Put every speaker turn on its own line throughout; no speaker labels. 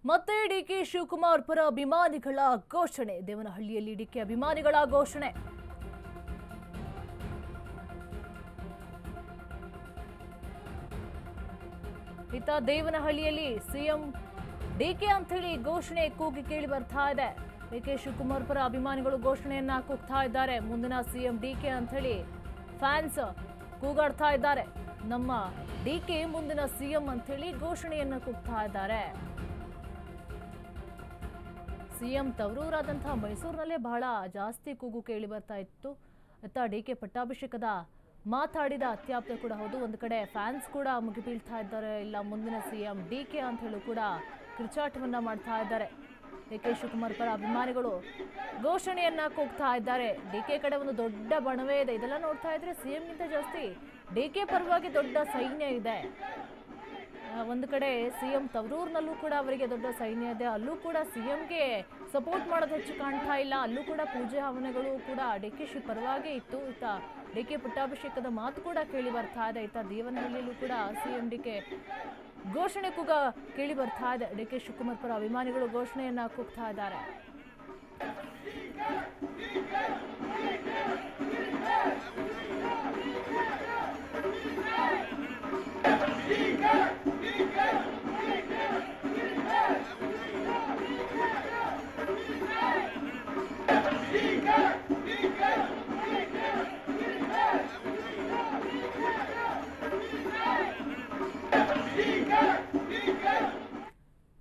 ಮತ್ತೆ ಡಿಕೆ ಶಿವಕುಮಾರ್ ಪರ ಅಭಿಮಾನಿಗಳ ಘೋಷಣೆ. ದೇವನಹಳ್ಳಿಯಲ್ಲಿ ಡಿಕೆ ಅಭಿಮಾನಿಗಳ ಘೋಷಣೆ. ಇತ್ತ ದೇವನಹಳ್ಳಿಯಲ್ಲಿ ಸಿಎಂ ಡಿಕೆ ಅಂತ ಹೇಳಿ ಘೋಷಣೆ ಕೂಗಿ ಕೇಳಿ ಬರ್ತಾ ಇದೆ. ಡಿಕೆ ಶಿವಕುಮಾರ್ ಪರ ಅಭಿಮಾನಿಗಳು ಘೋಷಣೆಯನ್ನ ಕೂಗ್ತಾ ಇದ್ದಾರೆ. ಮುಂದಿನ ಸಿಎಂ ಡಿಕೆ ಅಂತ ಹೇಳಿ ಫ್ಯಾನ್ಸ್ ಕೂಗಾಡ್ತಾ ಇದ್ದಾರೆ. ನಮ್ಮ ಡಿಕೆ ಮುಂದಿನ ಸಿಎಂ ಅಂತ ಹೇಳಿ ಘೋಷಣೆಯನ್ನ ಕೂಗ್ತಾ ಇದ್ದಾರೆ. ಸಿಎಂ ತವರೂರಾದಂತಹ ಮೈಸೂರಿನಲ್ಲೇ ಬಹಳ ಜಾಸ್ತಿ ಕೂಗು ಕೇಳಿ ಬರ್ತಾ ಇತ್ತು. ಅತ್ತ ಡಿಕೆ ಪಟ್ಟಾಭಿಷೇಕದ ಮಾತಾಡಿದ ಅತ್ಯಾಪ್ತ ಕೂಡ ಹೌದು. ಒಂದು ಕಡೆ ಫ್ಯಾನ್ಸ್ ಕೂಡ ಮುಗಿಬೀಳ್ತಾ ಇದ್ದಾರೆ. ಇಲ್ಲ ಮುಂದಿನ ಸಿಎಂ ಡಿಕೆ ಅಂತ ಹೇಳಿ ಕೂಡ ಕಿರ್ಚಾಟವನ್ನ ಮಾಡ್ತಾ ಇದ್ದಾರೆ. ಡಿಕೆ ಶಿವಕುಮಾರ್ ಪರ ಅಭಿಮಾನಿಗಳು ಘೋಷಣೆಯನ್ನ ಕೂಗ್ತಾ ಇದ್ದಾರೆ. ಡಿಕೆ ಕಡೆ ಒಂದು ದೊಡ್ಡ ಬಣವೇ ಇದೆ. ಇದೆಲ್ಲ ನೋಡ್ತಾ ಇದ್ರೆ ಸಿಎಂಗಿಂತ ಜಾಸ್ತಿ ಡಿಕೆ ಪರವಾಗಿ ದೊಡ್ಡ ಸೈನ್ಯ ಇದೆ. ಒಂದು ಕಡೆ ಸಿಎಂ ತವರೂರಿನಲ್ಲೂ ಕೂಡ ಅವರಿಗೆ ದೊಡ್ಡ ಸೈನ್ಯ ಇದೆ. ಅಲ್ಲೂ ಕೂಡ ಸಿಎಂಗೆ ಸಪೋರ್ಟ್ ಮಾಡೋದು ಹೆಚ್ಚು ಕಾಣ್ತಾ ಇಲ್ಲ. ಅಲ್ಲೂ ಕೂಡ ಪೂಜೆ ಹವನಗಳು ಕೂಡ ಡಿಕೆ ಶಿ ಪರವಾಗಿ ಇತ್ತು. ಇತ್ತ ಡಿಕೆ ಪಟ್ಟಾಭಿಷೇಕದ ಮಾತು ಕೂಡ ಕೇಳಿ ಬರ್ತಾ ಇದೆ. ಇತ್ತ ದೇವನಹಳ್ಳಿಯಲ್ಲೂ ಕೂಡ ಸಿಎಂ ಡಿಕೆ ಘೋಷಣೆ ಕೂಗ ಕೇಳಿ ಬರ್ತಾ ಇದೆ. ಡಿಕೆ ಶಿವಕುಮಾರ್ ಪರ ಅಭಿಮಾನಿಗಳು ಘೋಷಣೆಯನ್ನ ಕೂಗ್ತಾ ಇದ್ದಾರೆ.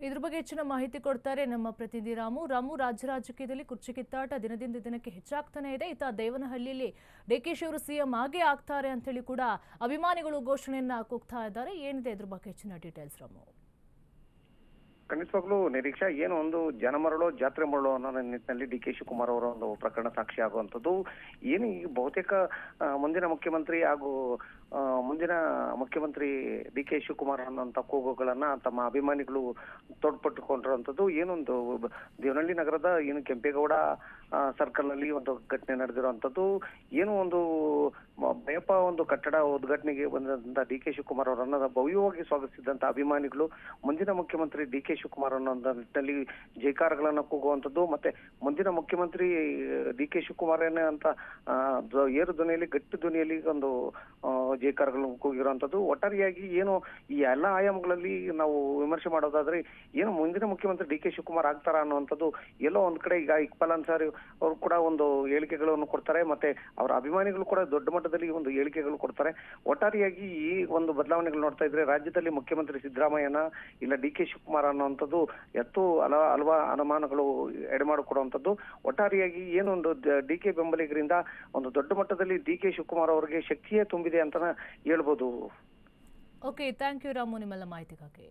ಇದ್ರ ಬಗ್ಗೆ ಹೆಚ್ಚಿನ ಮಾಹಿತಿ ಕೊಡ್ತಾರೆ ನಮ್ಮ ಪ್ರತಿನಿಧಿ ರಾಮು. ರಾಜ್ಯ ರಾಜಕೀಯದಲ್ಲಿ ಕುರ್ಚಿ ಕಿತ್ತಾಟ ದಿನದಿಂದ ದಿನಕ್ಕೆ ಹೆಚ್ಚಾಗ್ತಾನೆ ಇದೆ. ಇತ್ತ ದೇವನಹಳ್ಳಿಯಲ್ಲಿ ಡಿಕೆಶಿ ಅವರು ಸಿಎಂ ಆಗೇ ಆಗ್ತಾರೆ ಅಂತ ಹೇಳಿ ಕೂಡ ಅಭಿಮಾನಿಗಳು ಘೋಷಣೆಯನ್ನ ಕೂಗ್ತಾ ಇದ್ದಾರೆ. ಏನಿದೆ ಇದ್ರ ಬಗ್ಗೆ ಹೆಚ್ಚಿನ ಡೀಟೇಲ್ಸ್ ರಾಮು?
ಖಂಡಿತವಾಗ್ಲೂ ನಿರೀಕ್ಷಾ, ಏನು ಒಂದು ಜನ ಮರಳೋ ಜಾತ್ರೆ ಮರಳೋ ಅನ್ನೋ ನಿಟ್ಟಿನಲ್ಲಿ ಡಿ ಕೆ ಶಿವಕುಮಾರ್ ಅವರ ಒಂದು ಪ್ರಕರಣ ಸಾಕ್ಷಿ ಆಗುವಂಥದ್ದು. ಏನು ಈ ಬಹುತೇಕ ಮುಂದಿನ ಮುಖ್ಯಮಂತ್ರಿ ಹಾಗೂ ಮುಂದಿನ ಮುಖ್ಯಮಂತ್ರಿ ಡಿ ಕೆ ಶಿವಕುಮಾರ್ ಅನ್ನೋಂಥ ಕೂಗುಗಳನ್ನ ತಮ್ಮ ಅಭಿಮಾನಿಗಳು ತೋಡ್ಪಟ್ಟುಕೊಂಡಿರುವಂಥದ್ದು. ಏನೊಂದು ದೇವನಹಳ್ಳಿ ನಗರದ ಏನು ಕೆಂಪೇಗೌಡ ಸರ್ಕಲ್ ನಲ್ಲಿ ಒಂದು ಘಟನೆ ನಡೆದಿರುವಂಥದ್ದು. ಏನು ಒಂದು ಭಯಪ ಒಂದು ಕಟ್ಟಡ ಉದ್ಘಾಟನೆಗೆ ಬಂದಂತ ಡಿ ಕೆ ಶಿವಕುಮಾರ್ ಅವರನ್ನ ಭವ್ಯವಾಗಿ ಸ್ವಾಗತಿಸಿದಂತ ಅಭಿಮಾನಿಗಳು ಮುಂದಿನ ಮುಖ್ಯಮಂತ್ರಿ ಡಿ ಕೆ ಶಿವಕುಮಾರ್ ಅನ್ನೋ ನಿಟ್ಟಿನಲ್ಲಿ ಜೈಕಾರಗಳನ್ನ ಕೂಗುವಂಥದ್ದು. ಮತ್ತೆ ಮುಂದಿನ ಮುಖ್ಯಮಂತ್ರಿ ಡಿ ಕೆ ಶಿವಕುಮಾರ್ ಅಂತ ಏರು ಧ್ವನಿಯಲ್ಲಿ ಗಟ್ಟಿ ಧ್ವನಿಯಲ್ಲಿ ಒಂದು ಜೈಕಾರಗಳನ್ನು ಕೂಗಿರುವಂಥದ್ದು. ಒಟ್ಟಾರೆಯಾಗಿ ಏನು ಈ ಎಲ್ಲಾ ಆಯಾಮಗಳಲ್ಲಿ ನಾವು ವಿಮರ್ಶೆ ಮಾಡೋದಾದ್ರೆ ಏನು ಮುಂದಿನ ಮುಖ್ಯಮಂತ್ರಿ ಡಿ ಕೆ ಶಿವಕುಮಾರ್ ಆಗ್ತಾರ ಅನ್ನುವಂಥದ್ದು ಎಲ್ಲೋ ಒಂದ್ ಕಡೆ ಈಗ ಇಕ್ಬಾಲ್ ಅನ್ಸಾರಿ ಅವರು ಕೂಡ ಒಂದು ಹೇಳಿಕೆಗಳನ್ನು ಕೊಡ್ತಾರೆ. ಮತ್ತೆ ಅವರ ಅಭಿಮಾನಿಗಳು ಕೂಡ ದೊಡ್ಡ ಮಟ್ಟದಲ್ಲಿ ಒಂದು ಹೇಳಿಕೆಗಳು ಕೊಡ್ತಾರೆ. ಒಟ್ಟಾರೆಯಾಗಿ ಈ ಒಂದು ಬದಲಾವಣೆಗಳು ನೋಡ್ತಾ ಇದ್ರೆ ರಾಜ್ಯದಲ್ಲಿ ಮುಖ್ಯಮಂತ್ರಿ ಸಿದ್ದರಾಮಯ್ಯನ ಇಲ್ಲ ಡಿ ಕೆ ಶಿವಕುಮಾರ್ ಅನ್ನುವಂಥದ್ದು ಹಲವಾ ಅನುಮಾನಗಳು ಎಡೆಮಾಡಿಕೊಡುವಂಥದ್ದು. ಒಟ್ಟಾರೆಯಾಗಿ ಏನೊಂದು ಡಿ ಕೆ ಬೆಂಬಲಿಗರಿಂದ ಒಂದು ದೊಡ್ಡ ಮಟ್ಟದಲ್ಲಿ ಡಿ ಕೆ ಶಿವಕುಮಾರ್ ಅವರಿಗೆ ಶಕ್ತಿಯೇ ತುಂಬಿದೆ ಅಂತ ಹೇಳ್ಬೋದು.
ಓಕೆ, ಥ್ಯಾಂಕ್ ಯು ರಾಮು ನಿಮ್ಮೆಲ್ಲ ಮಾಹಿತಿಗಾಗಿ.